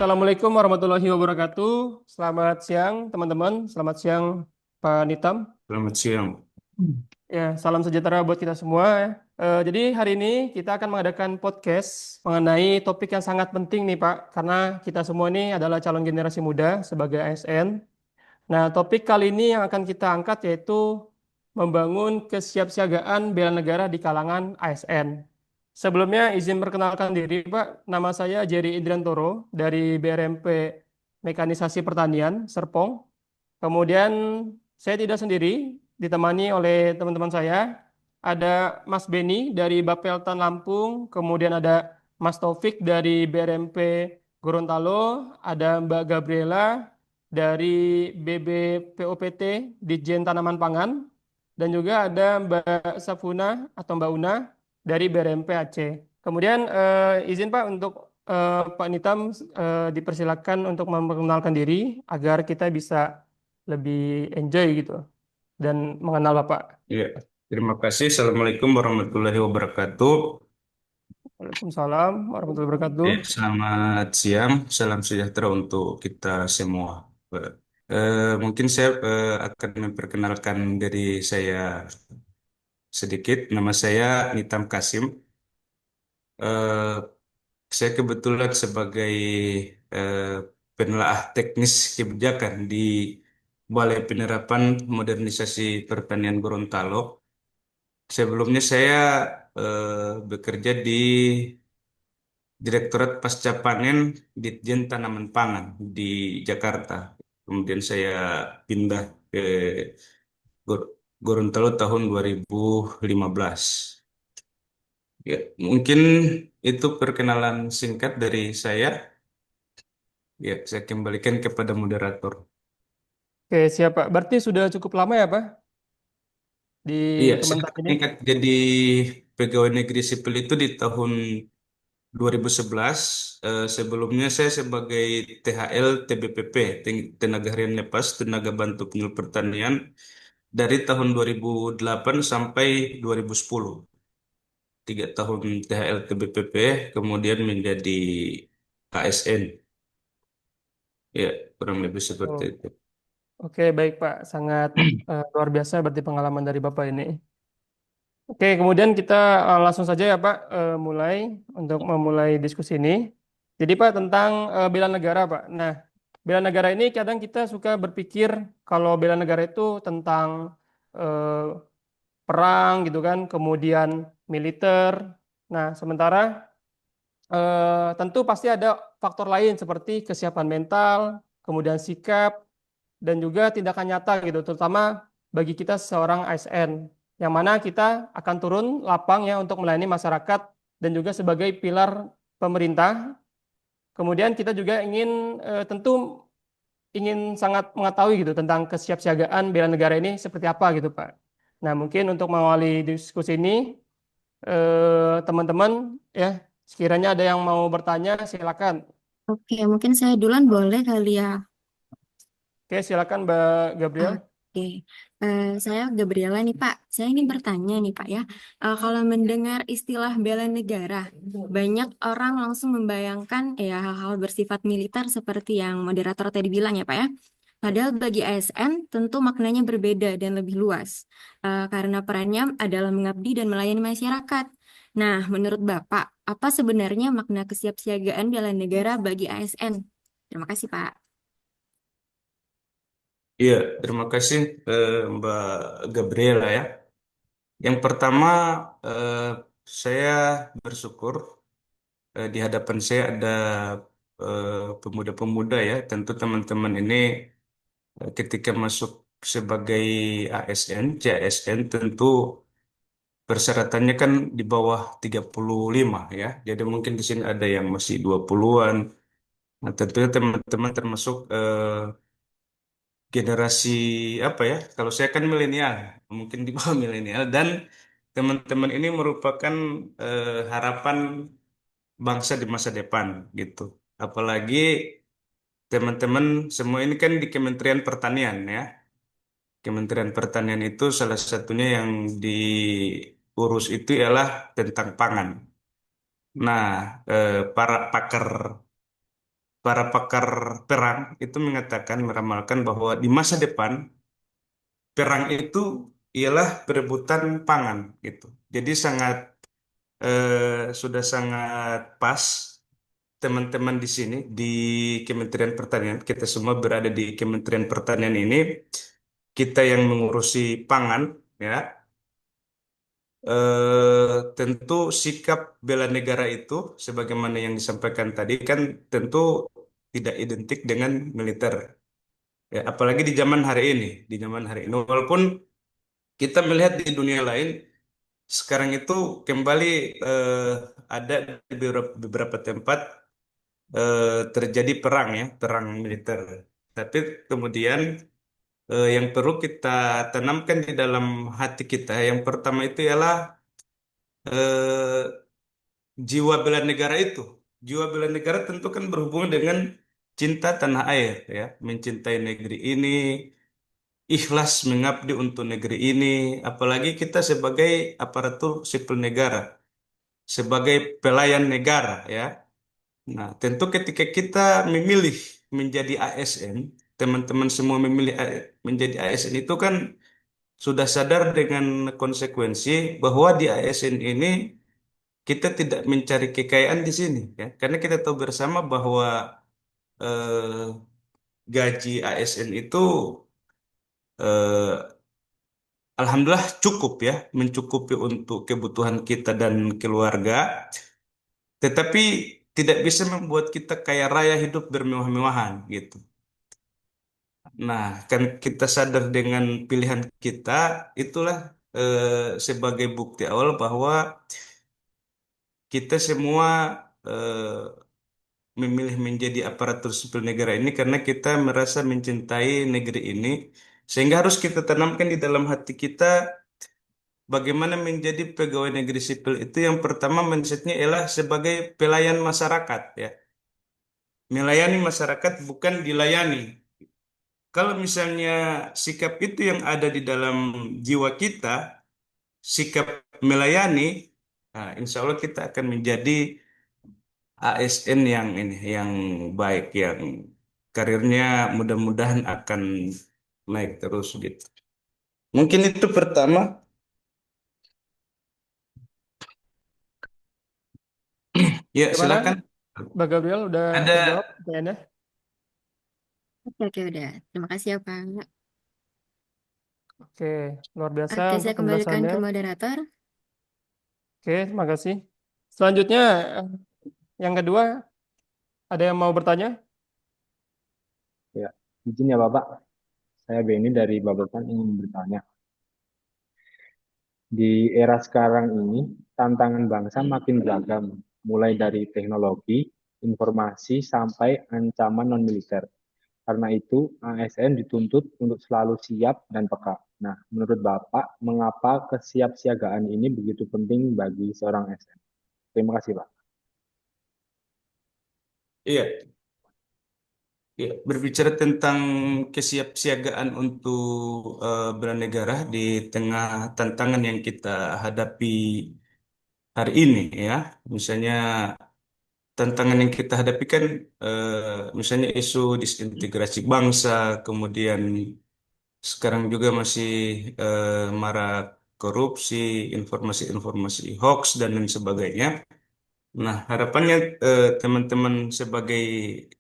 Assalamualaikum warahmatullahi wabarakatuh. Selamat siang, teman-teman. Selamat siang, Pak Nitam. Selamat siang. Ya, salam sejahtera buat kita semua. Ya. Jadi hari ini kita akan mengadakan podcast mengenai topik yang sangat penting nih, Pak, karena kita semua ini adalah calon generasi muda sebagai ASN. Nah, topik kali ini yang akan kita angkat yaitu membangun kesiapsiagaan bela negara di kalangan ASN. Sebelumnya izin perkenalkan diri, Pak. Nama saya Jerry Idriantoro dari BRMP Mekanisasi Pertanian, Serpong. Kemudian saya tidak sendiri, ditemani oleh teman-teman saya. Ada Mas Beni dari Bapeltan Lampung, kemudian ada Mas Taufik dari BRMP Gorontalo, ada Mbak Gabriela dari BBPOPT Ditjen Tanaman Pangan, dan juga ada Mbak Safuna atau Mbak Una dari BRMP Aceh. Kemudian izin Pak untuk Pak Nitam dipersilakan untuk memperkenalkan diri agar kita bisa lebih enjoy gitu dan mengenal Bapak. Ya, terima kasih. Assalamualaikum warahmatullahi wabarakatuh. Waalaikumsalam warahmatullahi wabarakatuh. Ya, selamat siang. Salam sejahtera untuk kita semua. Mungkin saya akan memperkenalkan diri saya sedikit. Nama saya Nitam Kasim. Eh, saya kebetulan sebagai eh, penelaah teknis kebijakan di Balai Penerapan Modernisasi Pertanian Gorontalo. Sebelumnya saya bekerja di Direktorat Pasca Panen Ditjen Tanaman Pangan di Jakarta. Kemudian saya pindah ke Gor- Gorontalo tahun 2015. Ya, mungkin itu perkenalan singkat dari saya. Ya, saya kembalikan kepada moderator. Oke, siap Pak. Berarti sudah cukup lama ya Pak di Iya, saya Kementan ini? tingkat jadi pegawai negeri sipil itu di tahun 2011. Sebelumnya saya sebagai THL TBPP, Tenaga Harian Lepas, Tenaga Bantu Penyuluh Pertanian, dari tahun 2008 sampai 2010. 3 tahun THL TBPP, kemudian menjadi KSN. Ya, kurang lebih seperti Oh, itu. oke, baik Pak. Sangat luar biasa berarti pengalaman dari Bapak ini. Oke, kemudian kita langsung saja ya Pak mulai untuk memulai diskusi ini. Jadi Pak tentang bela negara Pak. Nah, bela negara ini kadang kita suka berpikir kalau bela negara itu tentang eh, perang gitu kan, kemudian militer. Nah, sementara tentu pasti ada faktor lain seperti kesiapan mental, kemudian sikap, dan juga tindakan nyata gitu, terutama bagi kita seorang ASN, yang mana kita akan turun lapang ya untuk melayani masyarakat dan juga sebagai pilar pemerintah. Kemudian kita juga tentu ingin sangat mengetahui gitu tentang kesiapsiagaan bela negara ini seperti apa gitu Pak. Nah mungkin untuk mengawali diskusi ini teman-teman ya sekiranya ada yang mau bertanya silakan. Oke, mungkin saya duluan boleh kali ya. Oke silakan Mbak Gabriel. Oke, saya Gabriela nih Pak. Saya ingin bertanya nih Pak ya. Kalau mendengar istilah bela negara, banyak orang langsung membayangkan ya hal-hal bersifat militer seperti yang moderator tadi bilang ya Pak ya. Padahal bagi ASN tentu maknanya berbeda dan lebih luas. Karena perannya adalah mengabdi dan melayani masyarakat. Nah, menurut Bapak, apa sebenarnya makna kesiapsiagaan bela negara bagi ASN? Terima kasih Pak. Iya, terima kasih Mbak Gabriela ya. Yang pertama, eh, saya bersyukur di hadapan saya ada pemuda-pemuda ya. Tentu teman-teman ini ketika masuk sebagai ASN, CASN tentu persyaratannya kan di bawah 35 ya. Jadi mungkin di sini ada yang masih 20-an. Nah, tentunya teman-teman termasuk generasi apa ya? Kalau saya kan milenial, mungkin di bawah milenial dan teman-teman ini merupakan harapan bangsa di masa depan gitu. Apalagi teman-teman semua ini kan di Kementerian Pertanian ya. Kementerian Pertanian itu salah satunya yang diurus itu ialah tentang pangan. Nah, para pakar para pakar perang itu mengatakan, meramalkan bahwa di masa depan perang itu ialah perebutan pangan gitu. Jadi sudah sangat pas teman-teman di sini di Kementerian Pertanian, kita semua berada di Kementerian Pertanian ini, kita yang mengurusi pangan, ya, tentu sikap bela negara itu, sebagaimana yang disampaikan tadi, kan tentu tidak identik dengan militer. Ya, apalagi di zaman hari ini, walaupun kita melihat di dunia lain sekarang itu kembali eh, ada di beberapa tempat terjadi perang, ya, perang militer. Tapi kemudian yang perlu kita tanamkan di dalam hati kita, yang pertama itu ialah eh, jiwa bela negara itu. Jiwa bela negara tentu kan berhubungan dengan cinta tanah air, ya, mencintai negeri ini, ikhlas mengabdi untuk negeri ini, apalagi kita sebagai aparatur sipil negara, sebagai pelayan negara, ya. Nah, tentu ketika kita memilih menjadi ASN, teman-teman semua memilih menjadi ASN itu kan sudah sadar dengan konsekuensi bahwa di ASN ini kita tidak mencari kekayaan di sini, ya. Karena kita tahu bersama bahwa eh, gaji ASN itu eh, alhamdulillah cukup, ya, mencukupi untuk kebutuhan kita dan keluarga, tetapi tidak bisa membuat kita kaya raya hidup bermewah-mewahan gitu. Nah, kan kita sadar dengan pilihan kita, itulah eh, sebagai bukti awal bahwa kita semua memilih menjadi aparatur sipil negara ini karena kita merasa mencintai negeri ini, sehingga harus kita tanamkan di dalam hati kita bagaimana menjadi pegawai negeri sipil itu. Yang pertama mindsetnya ialah sebagai pelayan masyarakat, ya, melayani masyarakat bukan dilayani. Kalau misalnya sikap itu yang ada di dalam jiwa kita, sikap melayani, nah, insya Allah kita akan menjadi ASN yang ini, yang baik, yang karirnya mudah-mudahan akan naik terus gitu. Mungkin itu pertama. Ya, Gimana, silakan. Mbak Gabriel, udah terjawab Ada. pertanyaannya? Oke, oke, udah. Terima kasih ya, Pak. Oke, luar biasa Oke, untuk saya kembalikan penjelasannya. ke moderator. Oke, terima kasih. Selanjutnya, eh, yang kedua, ada yang mau bertanya? Ya, izin ya Bapak, saya Beni dari Babakan ingin bertanya. Di era sekarang ini, tantangan bangsa makin beragam, mulai dari teknologi, informasi, sampai ancaman non-militer. Karena itu, ASN dituntut untuk selalu siap dan peka. Nah, menurut Bapak, mengapa kesiapsiagaan ini begitu penting bagi seorang ASN? Terima kasih, Pak. Iya, iya. Berbicara tentang kesiapsiagaan untuk bela negara di tengah tantangan yang kita hadapi hari ini, ya. Misalnya tantangan yang kita hadapi kan misalnya isu disintegrasi bangsa, kemudian sekarang juga masih marak korupsi, informasi-informasi hoax dan lain sebagainya. Nah, harapannya teman-teman sebagai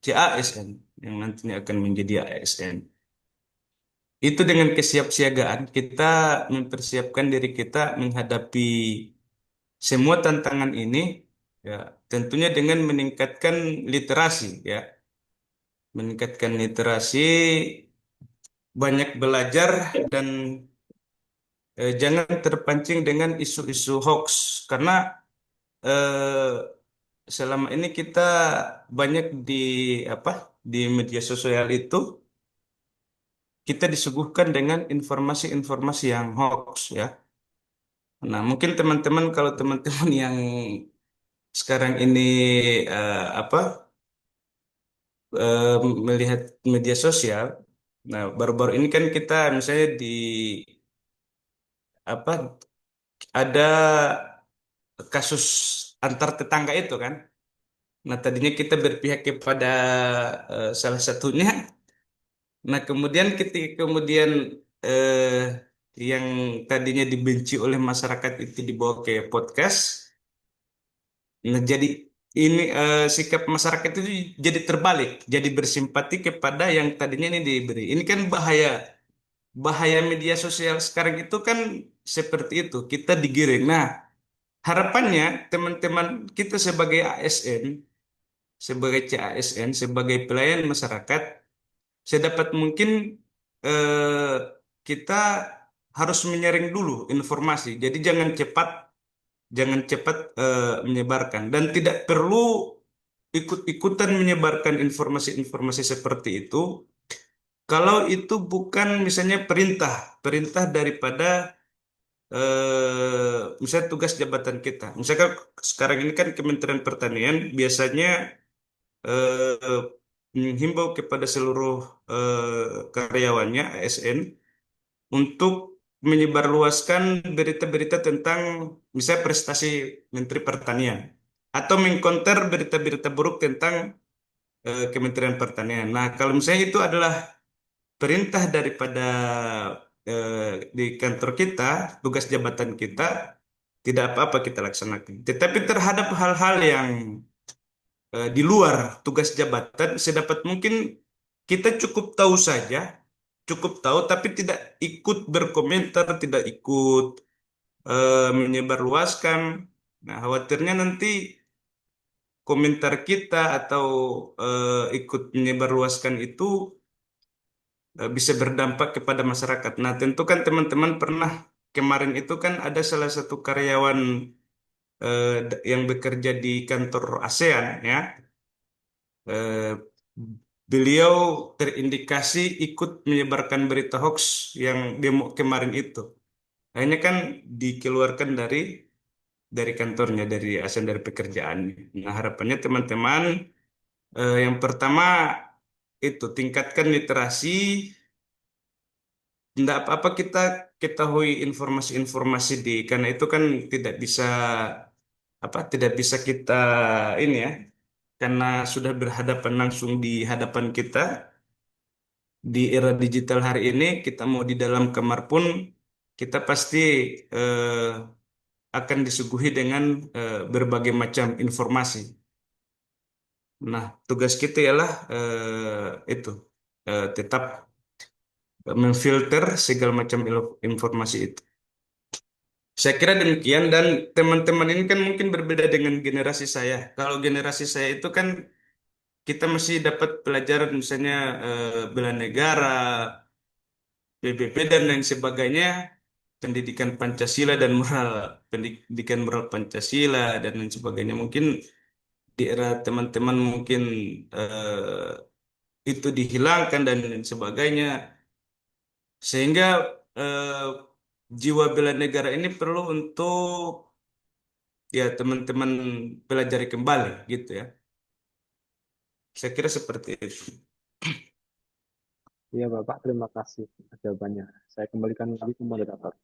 CASN yang nantinya akan menjadi ASN, itu dengan kesiapsiagaan kita mempersiapkan diri kita menghadapi semua tantangan ini, ya, tentunya dengan meningkatkan literasi, ya, meningkatkan literasi, banyak belajar, dan jangan terpancing dengan isu-isu hoax, karena eh, selama ini kita banyak di apa di media sosial itu kita disuguhkan dengan informasi-informasi yang hoax, ya. Nah, mungkin teman-teman, kalau teman-teman yang sekarang ini apa eh, melihat media sosial, nah, baru-baru ini kan kita misalnya di apa ada kasus antar tetangga itu kan. Nah, tadinya kita berpihak kepada salah satunya. Nah, kemudian ketika kemudian eh, yang tadinya dibenci oleh masyarakat itu dibawa ke podcast, nah jadi ini sikap masyarakat itu jadi terbalik, jadi bersimpati kepada yang tadinya ini diberi. Ini kan bahaya, bahaya media sosial sekarang itu kan seperti itu, kita digiring. Nah, harapannya teman-teman kita sebagai ASN, sebagai CASN, sebagai pelayan masyarakat, sedapat mungkin eh, kita harus menyaring dulu informasi. Jadi jangan cepat menyebarkan dan tidak perlu ikut-ikutan menyebarkan informasi-informasi seperti itu. Kalau itu bukan misalnya perintah, perintah daripada misalnya tugas jabatan kita. Misalkan sekarang ini kan Kementerian Pertanian biasanya eh, menghimbau kepada seluruh karyawannya ASN untuk menyebarluaskan berita-berita tentang misalnya prestasi Menteri Pertanian atau mengkonter berita-berita buruk tentang Kementerian Pertanian. Nah, kalau misalnya itu adalah perintah daripada di kantor kita, tugas jabatan kita, tidak apa-apa kita laksanakan. Tetapi terhadap hal-hal yang di luar tugas jabatan, sedapat mungkin kita cukup tahu saja, cukup tahu, tapi tidak ikut berkomentar, tidak ikut menyebarluaskan. Nah, khawatirnya nanti komentar kita atau ikut menyebarluaskan itu bisa berdampak kepada masyarakat. Nah, tentu kan teman-teman pernah kemarin itu kan ada salah satu karyawan yang bekerja di kantor ASEAN ya. Eh, Beliau terindikasi ikut menyebarkan berita hoax yang demo kemarin itu. Akhirnya kan dikeluarkan dari kantornya, dari ASN, dari pekerjaannya. Nah, harapannya teman-teman yang pertama itu tingkatkan literasi. Tidak apa-apa kita ketahui informasi-informasi karena itu kan tidak bisa tidak bisa kita ini ya, karena sudah berhadapan langsung di hadapan kita di era digital hari ini, kita mau di dalam kamar pun kita pasti eh, akan disuguhi dengan berbagai macam informasi. Nah, tugas kita ialah itu tetap memfilter segala macam informasi itu. Saya kira demikian dan teman-teman ini kan mungkin berbeda dengan generasi saya. Kalau generasi saya itu kan kita masih dapat pelajaran misalnya bela negara, PBB dan lain sebagainya, pendidikan Pancasila dan moral, pendidikan moral Pancasila dan lain sebagainya. Mungkin di era teman-teman mungkin itu dihilangkan dan lain sebagainya, sehingga eh, jiwa bela negara ini perlu untuk ya teman-teman pelajari kembali gitu ya. Saya kira seperti itu. Iya Bapak, terima kasih jawabannya. Saya kembalikan lagi ke moderator.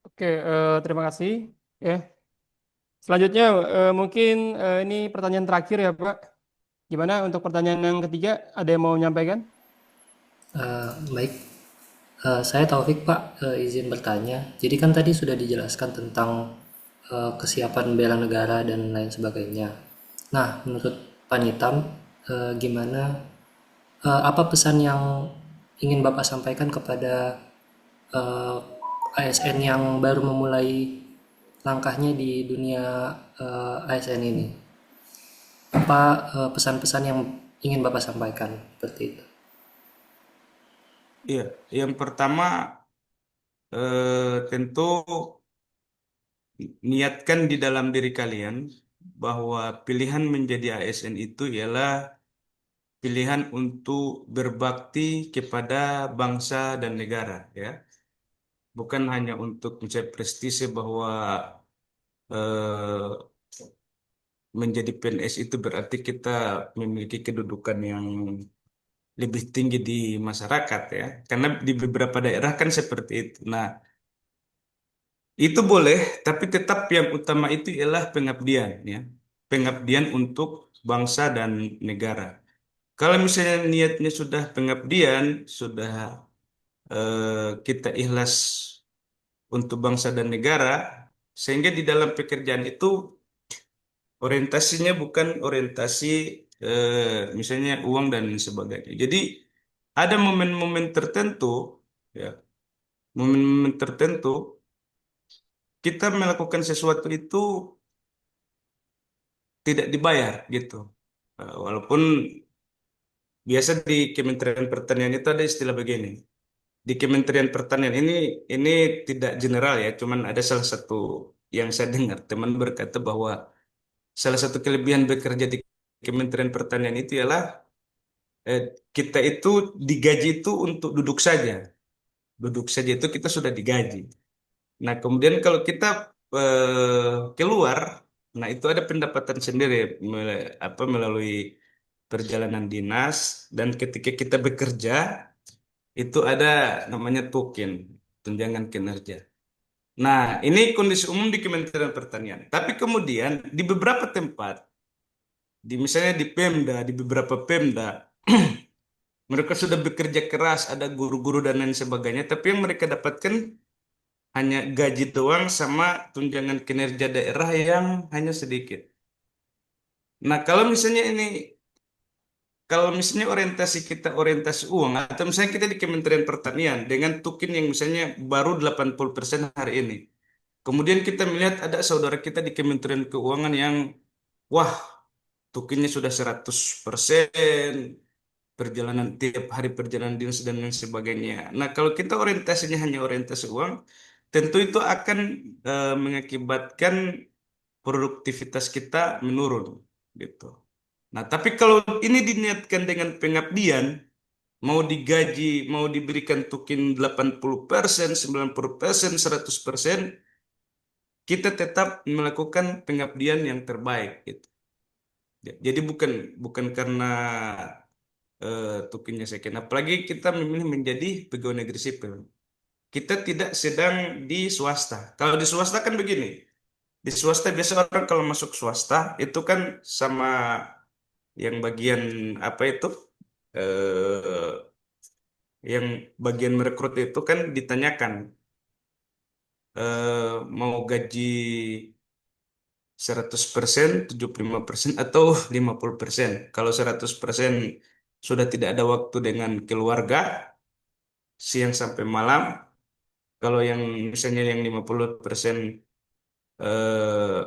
Oke, terima kasih. Ya, selanjutnya mungkin ini pertanyaan terakhir ya Pak. Gimana untuk pertanyaan yang ketiga? Ada yang mau menyampaikan? Baik, saya Taufik Pak, izin bertanya. Jadi kan tadi sudah dijelaskan tentang kesiapan bela negara dan lain sebagainya. Nah, menurut Panitam, gimana, apa pesan yang ingin Bapak sampaikan kepada eh, ASN yang baru memulai langkahnya di dunia ASN ini? Apa pesan-pesan yang ingin Bapak sampaikan seperti itu? Iya, yang pertama tentu niatkan di dalam diri kalian bahwa pilihan menjadi ASN itu ialah pilihan untuk berbakti kepada bangsa dan negara, ya. Bukan hanya untuk mencari prestise bahwa eh, menjadi PNS itu berarti kita memiliki kedudukan yang lebih tinggi di masyarakat, ya. Karena di beberapa daerah kan seperti itu. Nah, Itu boleh, tapi tetap yang utama itu ialah pengabdian, ya. Pengabdian untuk bangsa dan negara. Kalau misalnya niatnya sudah pengabdian, sudah kita ikhlas untuk bangsa dan negara, sehingga di dalam pekerjaan itu orientasinya bukan orientasi misalnya uang dan sebagainya. Jadi ada momen-momen tertentu, ya, momen-momen tertentu kita melakukan sesuatu itu tidak dibayar gitu. Walaupun biasa di Kementerian Pertanian itu ada istilah begini. Di Kementerian Pertanian ini tidak general ya, cuman ada salah satu yang saya dengar teman berkata bahwa salah satu kelebihan bekerja di Kementerian Pertanian itu ialah eh, kita itu digaji itu untuk duduk saja. Duduk saja itu kita sudah digaji. Nah, kemudian kalau kita keluar, nah itu ada pendapatan sendiri melalui perjalanan dinas dan ketika kita bekerja itu ada namanya token, tunjangan kinerja. Nah, ini kondisi umum di Kementerian Pertanian. Tapi kemudian di beberapa tempat, misalnya di Pemda, di beberapa Pemda, mereka sudah bekerja keras, ada guru-guru dan lain sebagainya, tapi yang mereka dapatkan hanya gaji doang sama tunjangan kinerja daerah yang hanya sedikit. Nah, kalau misalnya orientasi kita orientasi uang, atau misalnya kita di Kementerian Pertanian dengan tukin yang misalnya baru 80% hari ini. Kemudian kita melihat ada saudara kita di Kementerian Keuangan yang, wah, tukinnya sudah 100%, perjalanan tiap hari perjalanan dinas dan lain sebagainya. Nah, kalau kita orientasinya hanya orientasi uang, tentu itu akan mengakibatkan produktivitas kita menurun gitu. Nah, tapi kalau ini diniatkan dengan pengabdian, mau digaji, mau diberikan tukin 80%, 90%, 100%, kita tetap melakukan pengabdian yang terbaik gitu. Jadi bukan bukan karena tukinnya sekian. Apalagi kita memilih menjadi pegawai negeri sipil. Kita tidak sedang di swasta. Kalau di swasta kan begini. Di swasta biasa orang kalau masuk swasta itu kan sama yang bagian apa itu eh yang bagian merekrut itu kan ditanyakan mau gaji 100%, 75% atau 50%. Kalau 100% sudah tidak ada waktu dengan keluarga siang sampai malam. Kalau yang misalnya yang 50%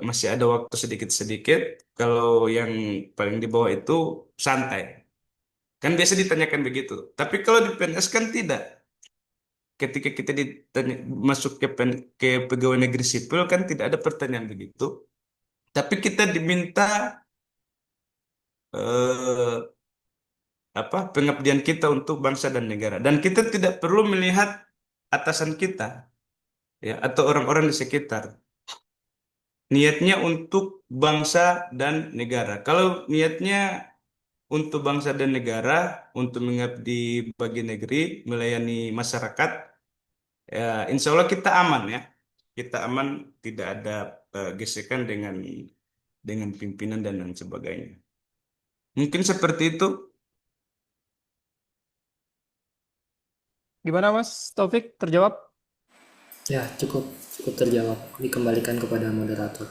masih ada waktu sedikit-sedikit. Kalau yang paling di bawah itu santai. Kan biasa ditanyakan begitu. Tapi kalau di PNS kan tidak. Ketika kita ditanya, masuk ke pegawai negeri sipil kan tidak ada pertanyaan begitu. Tapi kita diminta eh, apa pengabdian kita untuk bangsa dan negara. Dan kita tidak perlu melihat atasan kita ya atau orang-orang di sekitar. Niatnya untuk bangsa dan negara. Kalau niatnya untuk bangsa dan negara, untuk mengabdi bagi negeri, melayani masyarakat, ya, insya Allah kita aman ya. Kita aman, tidak ada gesekan dengan pimpinan dan lain sebagainya. Mungkin seperti itu. Gimana Mas Taufik, terjawab? Ya, cukup cukup terjawab. Dikembalikan kepada moderator.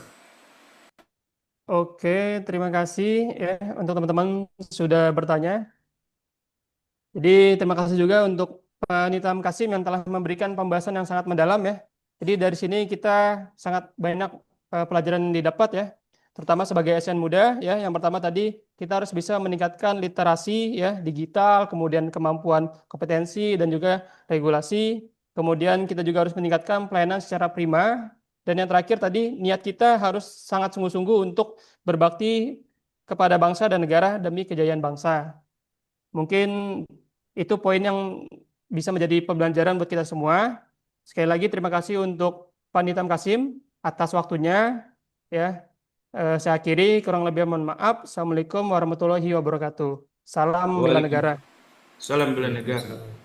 Oke, terima kasih ya untuk teman-teman sudah bertanya. Jadi terima kasih juga untuk Pak Nitam Kasim yang telah memberikan pembahasan yang sangat mendalam ya. Jadi dari sini kita sangat banyak pelajaran yang didapat ya, terutama sebagai ASN muda ya. Yang pertama tadi kita harus bisa meningkatkan literasi ya digital, kemudian kemampuan kompetensi dan juga regulasi. Kemudian kita juga harus meningkatkan pelayanan secara prima. Dan yang terakhir tadi niat kita harus sangat sungguh-sungguh untuk berbakti kepada bangsa dan negara demi kejayaan bangsa. Mungkin itu poin yang bisa menjadi pembelajaran buat kita semua. Sekali lagi terima kasih untuk Pak Nitam Kasim atas waktunya. Ya, saya akhiri kurang lebih mohon maaf. Assalamualaikum warahmatullahi wabarakatuh. Salam bela negara. Waalaikumsalam bela negara. Waalaikumsalam.